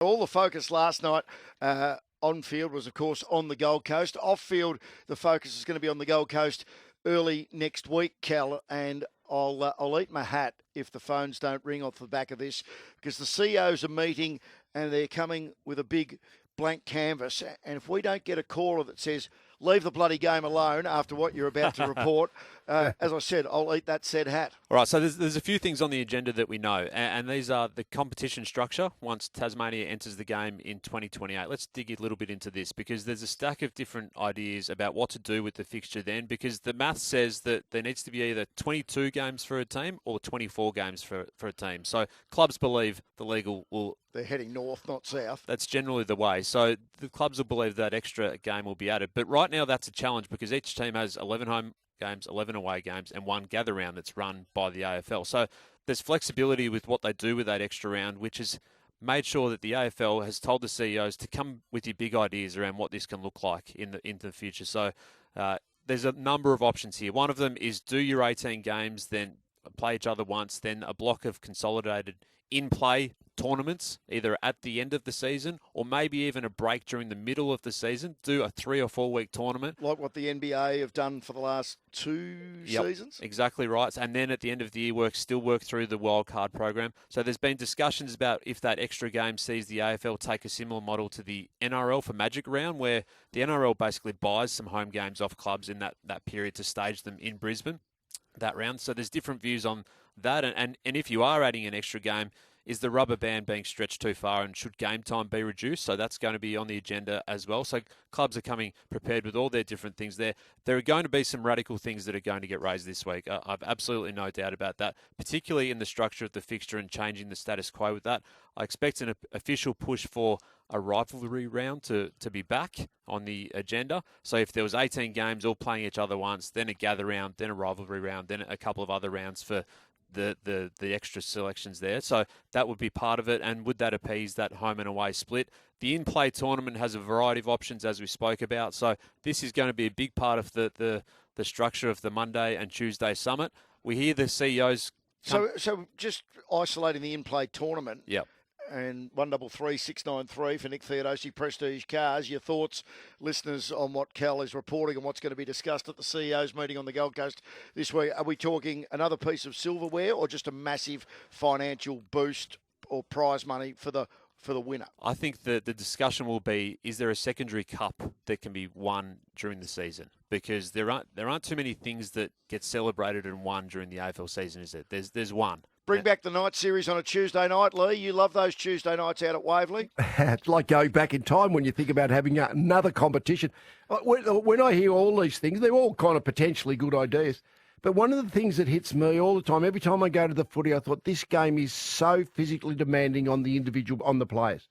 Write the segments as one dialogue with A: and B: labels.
A: All the focus last night on field was, of course, on the Gold Coast. Off field, the focus is going to be on the Gold Coast early next week, Cal, and I'll eat my hat if the phones don't ring off the back of this, because the CEOs are meeting and they're coming with a big blank canvas. And if we don't get a caller that says, leave the bloody game alone after what you're about to report, as I said, I'll eat that said hat.
B: All right, so there's a few things on the agenda that we know, and these are the competition structure once Tasmania enters the game in 2028. Let's dig a little bit into this, because there's a stack of different ideas about what to do with the fixture then, because the math says that there needs to be either 22 games for a team or 24 games for a team. So clubs believe the league will...
A: They're heading north, not south.
B: That's generally the way. So the clubs will believe that extra game will be added. But right now that's a challenge, because each team has 11 home games, 11 away games, and one gather round that's run by the AFL. So there's flexibility with what they do with that extra round, which has made sure that the AFL has told the CEOs to come with your big ideas around what this can look like into the future. So there's a number of options here. One of them is do your 18 games, then play each other once, then a block of consolidated in-play tournaments, either at the end of the season or maybe even a break during the middle of the season. Do a 3 or 4 week tournament.
A: Like what the NBA have done for the last two seasons?
B: Exactly right. And then at the end of the year, still work through the wildcard program. So there's been discussions about if that extra game sees the AFL take a similar model to the NRL for Magic Round, where the NRL basically buys some home games off clubs in that period to stage them in Brisbane, that round. So there's different views on that. And if you are adding an extra game, is the rubber band being stretched too far, and should game time be reduced? So that's going to be on the agenda as well. So clubs are coming prepared with all their different things there. There are going to be some radical things that are going to get raised this week. I've absolutely no doubt about that, particularly in the structure of the fixture and changing the status quo with that. I expect an official push for a rivalry round to be back on the agenda. So if there was 18 games all playing each other once, then a gather round, then a rivalry round, then a couple of other rounds for the extra selections there. So that would be part of it. And would that appease that home and away split? The in-play tournament has a variety of options, as we spoke about. So this is going to be a big part of the structure of the Monday and Tuesday summit. We hear the CEOs...
A: So just isolating the in-play tournament...
B: Yep.
A: And 133693 for Nick Theodosi, Prestige Cars. Your thoughts, listeners, on what Cal is reporting and what's going to be discussed at the CEO's meeting on the Gold Coast this week. Are we talking another piece of silverware or just a massive financial boost or prize money for the winner?
B: I think the discussion will be, is there a secondary cup that can be won during the season? Because there aren't too many things that get celebrated and won during the AFL season, is it? There's one.
A: Bring back the night series on a Tuesday night, Lee. You love those Tuesday nights out at Waverley.
C: It's like going back in time when you think about having another competition. When I hear all these things, they're all kind of potentially good ideas. But one of the things that hits me all the time, every time I go to the footy, I thought this game is so physically demanding on the individual, on the players.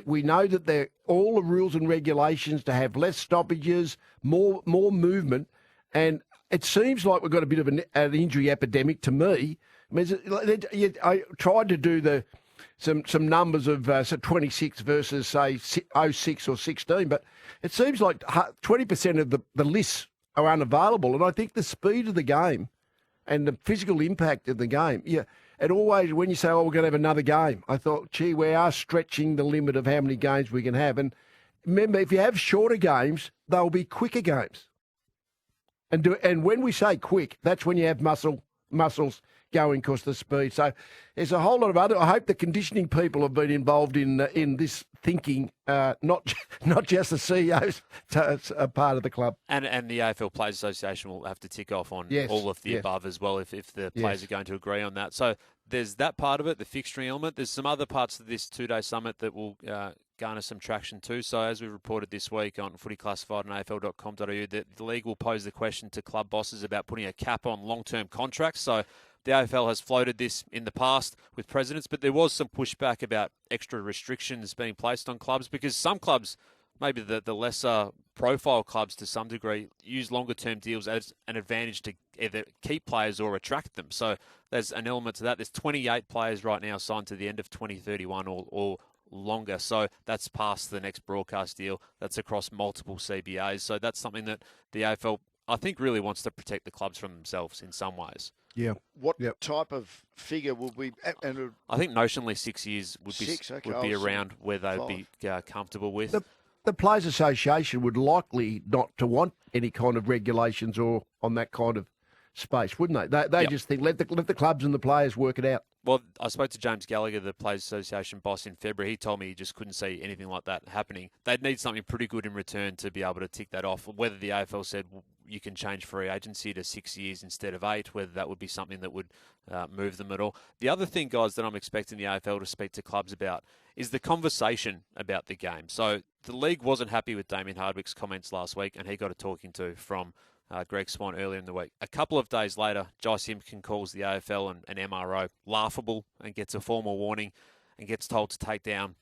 C: We know that they're all the rules and regulations to have less stoppages, more movement, and it seems like we've got a bit of an injury epidemic to me. I mean, I tried to do some numbers of 26 versus, say, 06 or 16, but it seems like 20% of the lists are unavailable. And I think the speed of the game and the physical impact of the game, it always, when you say, we're going to have another game, I thought, gee, we are stretching the limit of how many games we can have. And remember, if you have shorter games, they'll be quicker games. And when we say quick, that's when you have muscles going because of the speed. So there's a whole lot of other... I hope the conditioning people have been involved in this thinking, not just the CEOs, a part of the club.
B: And the AFL Players Association will have to tick off on all of the above as well if the players are going to agree on that. So there's that part of it, the fixturing element. There's some other parts of this two-day summit that will garner some traction too. So as we reported this week on Footy Classified and AFL.com.au, the league will pose the question to club bosses about putting a cap on long-term contracts. So the AFL has floated this in the past with presidents, but there was some pushback about extra restrictions being placed on clubs because some clubs, maybe the lesser profile clubs to some degree, use longer term deals as an advantage to either keep players or attract them. So there's an element to that. There's 28 players right now signed to the end of 2031 or longer. So that's past the next broadcast deal. That's across multiple CBAs. So that's something that the AFL, I think, really wants to protect the clubs from themselves in some ways.
C: Yeah.
A: What type of figure will we? And
B: I think notionally 6 years would be around where they'd
A: 5.
B: be comfortable with.
C: The Players Association would likely not to want any kind of regulations or on that kind of space, wouldn't they? They just think let the clubs and the players work it out.
B: Well, I spoke to James Gallagher, the Players Association boss, in February. He told me he just couldn't see anything like that happening. They'd need something pretty good in return to be able to tick that off. Whether the AFL said you can change free agency to 6 years instead of 8, whether that would be something that would move them at all. The other thing, guys, that I'm expecting the AFL to speak to clubs about is the conversation about the game. So the league wasn't happy with Damien Hardwick's comments last week, and he got a talking to from Greg Swan earlier in the week. A couple of days later, Jai Simpkin calls the AFL and MRO laughable and gets a formal warning and gets told to take down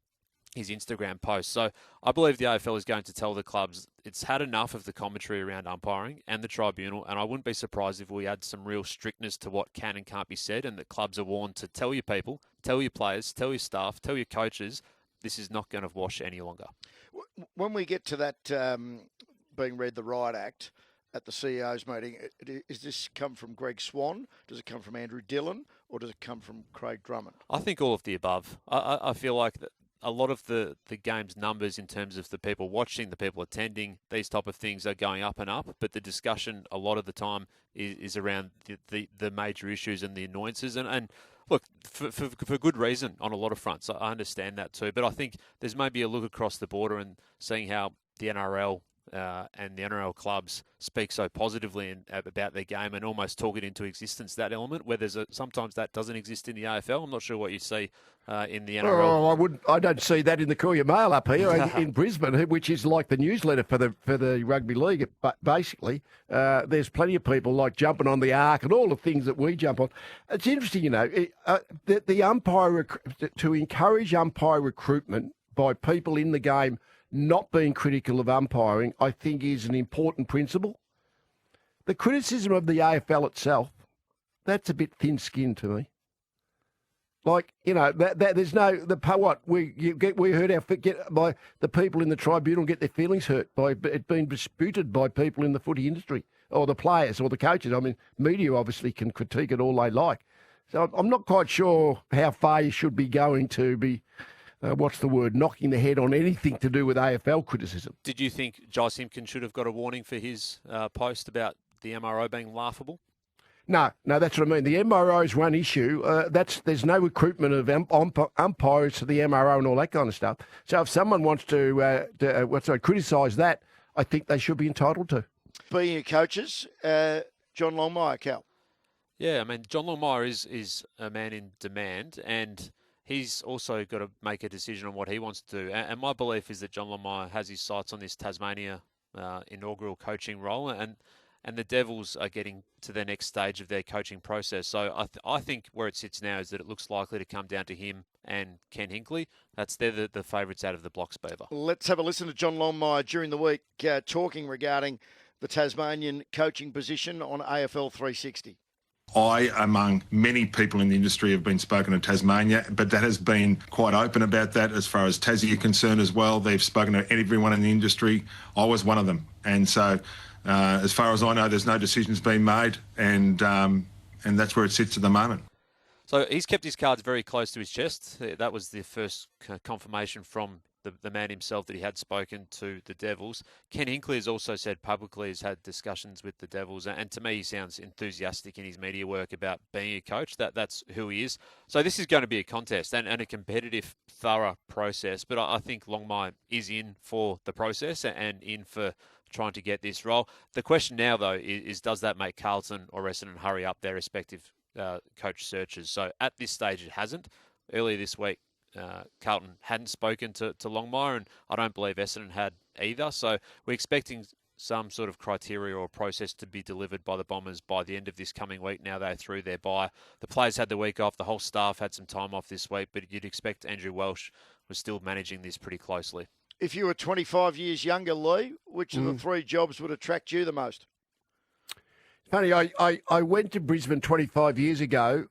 B: his Instagram post. So I believe the AFL is going to tell the clubs it's had enough of the commentary around umpiring and the tribunal, and I wouldn't be surprised if we add some real strictness to what can and can't be said, and that clubs are warned to tell your people, tell your players, tell your staff, tell your coaches, this is not going to wash any longer.
A: When we get to that being read the Riot Act at the CEO's meeting, does this come from Greg Swan? Does it come from Andrew Dillon? Or does it come from Craig Drummond?
B: I think all of the above. I feel like that a lot of the game's numbers in terms of the people watching, the people attending, these type of things are going up and up, but the discussion a lot of the time is around the major issues and the annoyances. And look, for good reason on a lot of fronts. I understand that too, but I think there's maybe a look across the border and seeing how the NRL and the NRL clubs speak so positively about their game and almost talk it into existence, that element, where sometimes that doesn't exist in the AFL. I'm not sure what you see in the NRL.
C: I don't see that in the Courier Mail up here in Brisbane, which is like the newsletter for the rugby league. But basically, there's plenty of people like jumping on the arc and all the things that we jump on. It's interesting, the umpire to encourage umpire recruitment by people in the game not being critical of umpiring, I think, is an important principle. The criticism of the AFL itself, that's a bit thin-skinned to me. Like, there's no we heard by the people in the tribunal get their feelings hurt by it being disputed by people in the footy industry or the players or the coaches. I mean, media obviously can critique it all they like. So I'm not quite sure how far you should be going to be. Knocking the head on anything to do with AFL criticism.
B: Did you think Jai Simpkin should have got a warning for his post about the MRO being laughable?
C: No, that's what I mean. The MRO is one issue. There's no recruitment of umpires to the MRO and all that kind of stuff. So if someone wants to criticise that, I think they should be entitled to.
A: Being coaches, John Longmire, Cal.
B: Yeah, I mean, John Longmire is a man in demand, and he's also got to make a decision on what he wants to do. And my belief is that John Longmire has his sights on this Tasmania inaugural coaching role, and the Devils are getting to their next stage of their coaching process. So I think where it sits now is that it looks likely to come down to him and Ken Hinkley. They're the favourites out of the blocks, Beaver.
A: Let's have a listen to John Longmire during the week talking regarding the Tasmanian coaching position on AFL 360.
D: I, among many people in the industry, have been spoken to Tasmania, but that has been quite open about that as far as Tassie are concerned as well. They've spoken to everyone in the industry. I was one of them. And so, as far as I know, there's no decisions being made, and that's where it sits at the moment.
B: So he's kept his cards very close to his chest. That was the first confirmation from the man himself that he had spoken to the Devils. Ken Hinkley has also said publicly he's had discussions with the Devils, and to me he sounds enthusiastic in his media work about being a coach. That's who he is. So this is going to be a contest and a competitive, thorough process, but I think Longmire is in for the process and in for trying to get this role. The question now, though, is does that make Carlton or Essendon hurry up their respective coach searches? So at this stage it hasn't. Earlier this week, Carlton hadn't spoken to Longmire, and I don't believe Essendon had either. So we're expecting some sort of criteria or process to be delivered by the Bombers by the end of this coming week. Now they're through their bye. The players had the week off. The whole staff had some time off this week, but you'd expect Andrew Welsh was still managing this pretty closely.
A: If you were 25 years younger, Leigh, which of the three jobs would attract you the most?
C: Funny, I went to Brisbane 25 years ago.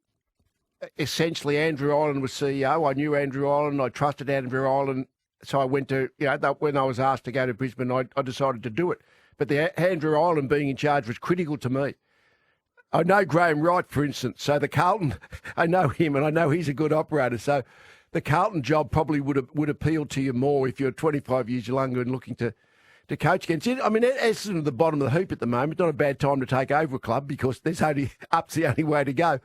C: Essentially, Andrew Ireland was CEO. I knew Andrew Ireland. I trusted Andrew Ireland. So I went to, when I was asked to go to Brisbane, I decided to do it. But the Andrew Ireland being in charge was critical to me. I know Graham Wright, for instance. So the Carlton, I know him, and I know he's a good operator. So the Carlton job probably would appeal to you more if you're 25 years younger and looking to coach against it. I mean, Essendon at the bottom of the hoop at the moment. Not a bad time to take over a club because there's only up's the only way to go.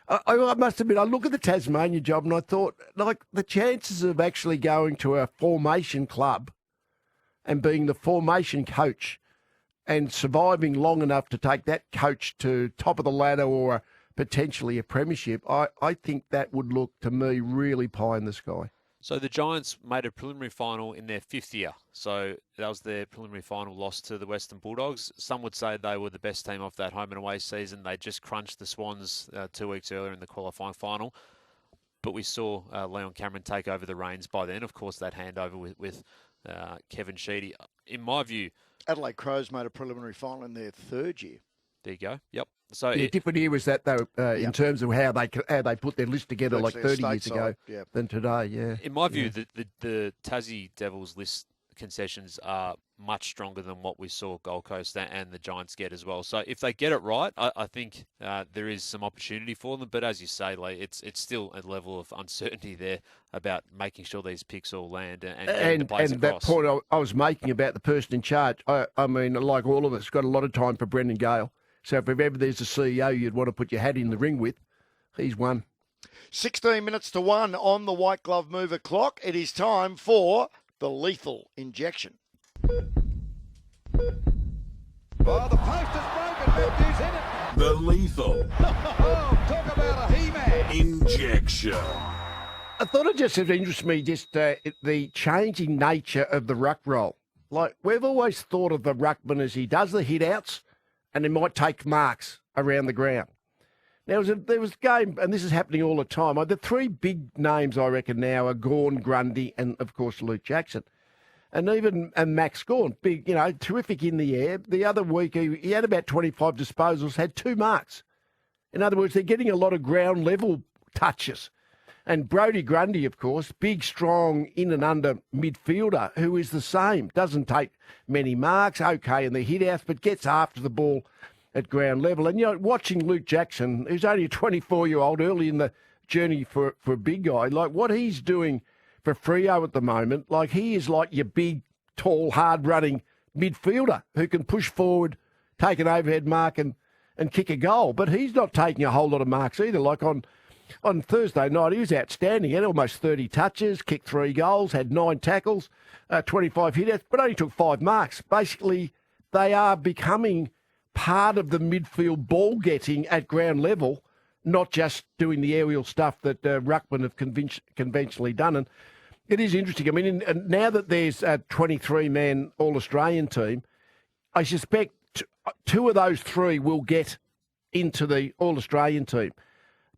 C: I must admit, I look at the Tasmania job and I thought, like, the chances of actually going to a formation club and being the formation coach and surviving long enough to take that coach to top of the ladder or potentially a premiership, I think that would look, to me, really pie in the sky.
B: So the Giants made a preliminary final in their 5th year. So that was their preliminary final loss to the Western Bulldogs. Some would say they were the best team off that home and away season. They just crunched the Swans 2 weeks earlier in the qualifying final. But we saw Leon Cameron take over the reins by then. Of course, that handover with Kevin Sheedy. In my view...
A: Adelaide Crows made a preliminary final in their 3rd year.
B: There you go. Yep. So
C: different year was that, though, in terms of how they put their list together like 30 years ago than today, yeah.
B: In my view, the Tassie Devils list concessions are much stronger than what we saw Gold Coast and the Giants get as well. So if they get it right, I think there is some opportunity for them. But as you say, Leigh, it's still a level of uncertainty there about making sure these picks all land and getting the players
C: and
B: across.
C: that point I was making about the person in charge, I mean, like all of us, got a lot of time for Brendan Gale. So if ever there's a CEO you'd want to put your hat in the ring with, he's one.
A: 16 minutes to 1 on the White Glove Mover clock. It is time for the lethal injection.
E: Oh, the post is broken. Matthews hit it.
F: The lethal
E: Oh, talk about a He-Man.
F: injection.
C: I thought it just interests me, just the changing nature of the ruck roll. Like, we've always thought of the ruckman as he does the hit-outs and he might take marks around the ground. Now, there was a game, and this is happening all the time. The 3 big names, I reckon, now are Gawn, Grundy, and, of course, Luke Jackson. And even Max Gawn, big, terrific in the air. The other week, he had about 25 disposals, had 2 marks. In other words, they're getting a lot of ground-level touches. And Brodie Grundy, of course, big, strong, in and under midfielder, who is the same. Doesn't take many marks, okay in the hit-outs, but gets after the ball at ground level. And, watching Luke Jackson, who's only a 24-year-old, early in the journey for a big guy, like what he's doing for Freo at the moment, like he is like your big, tall, hard-running midfielder who can push forward, take an overhead mark and kick a goal. But he's not taking a whole lot of marks either. Like on Thursday night, he was outstanding. He had almost 30 touches, kicked 3 goals, had 9 tackles, 25 hit-outs, but only took 5 marks. Basically, they are becoming part of the midfield ball getting at ground level, not just doing the aerial stuff that ruckmen have conventionally done. And it is interesting. I mean, now that there's a 23-man All-Australian team, I suspect 2 of those 3 will get into the All-Australian team.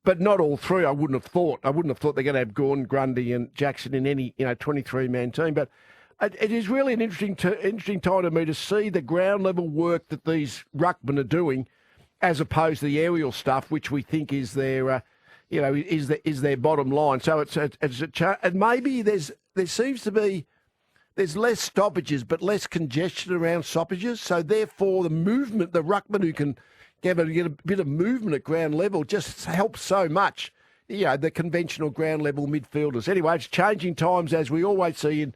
C: But not all 3, I wouldn't have thought. I wouldn't have thought they're going to have Gawn, Grundy and Jackson in any 23-man team. But it is really an interesting time to me to see the ground level work that these ruckmen are doing, as opposed to the aerial stuff, which we think is their, is their bottom line. So it's and maybe there seems to be there's less stoppages, but less congestion around stoppages. So therefore, the movement, the ruckman who can get a bit of movement at ground level just helps so much. The conventional ground level midfielders. Anyway, it's changing times as we always see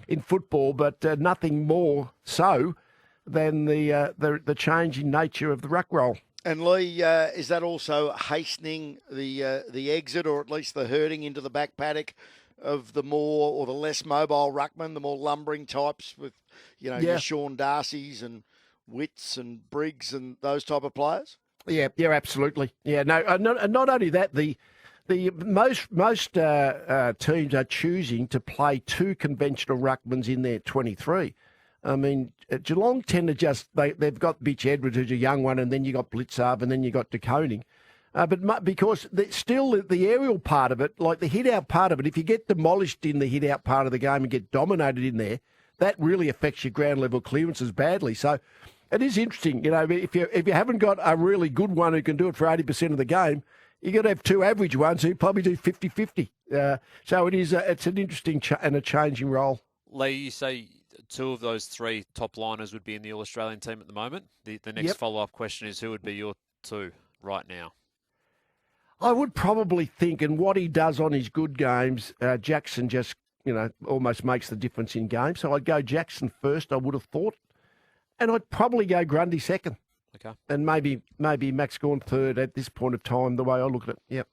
C: in football, but nothing more so than the changing nature of the ruck roll.
A: And Leigh, is that also hastening the exit, or at least the herding into the back paddock of the more or the less mobile ruckman, the more lumbering types with your Sean Darcy's and Witts and Briggs and those type of players?
C: Yeah, absolutely. Yeah, no, not only that, the most teams are choosing to play 2 conventional ruckmans in their 23. I mean, Geelong tend to they've got Bitch Edwards, who's a young one, and then you got Blitzarv, and then you got De Koning. But because still the aerial part of it, like the hit-out part of it, if you get demolished in the hit-out part of the game and get dominated in there, that really affects your ground-level clearances badly. So it is interesting. If you haven't got a really good one who can do it for 80% of the game, you've got to have 2 average ones who probably do 50-50. So it's an interesting and a changing role.
B: Leigh, you say 2 of those 3 top liners would be in the All-Australian team at the moment. The next follow-up question is, who would be your 2? right now?
C: I would probably think, and what he does on his good games, Jackson just, almost makes the difference in games. So I'd go Jackson first, I would have thought. And I'd probably go Grundy second.
B: Okay.
C: And maybe Max Gawn third at this point of time, the way I look at it. Yep.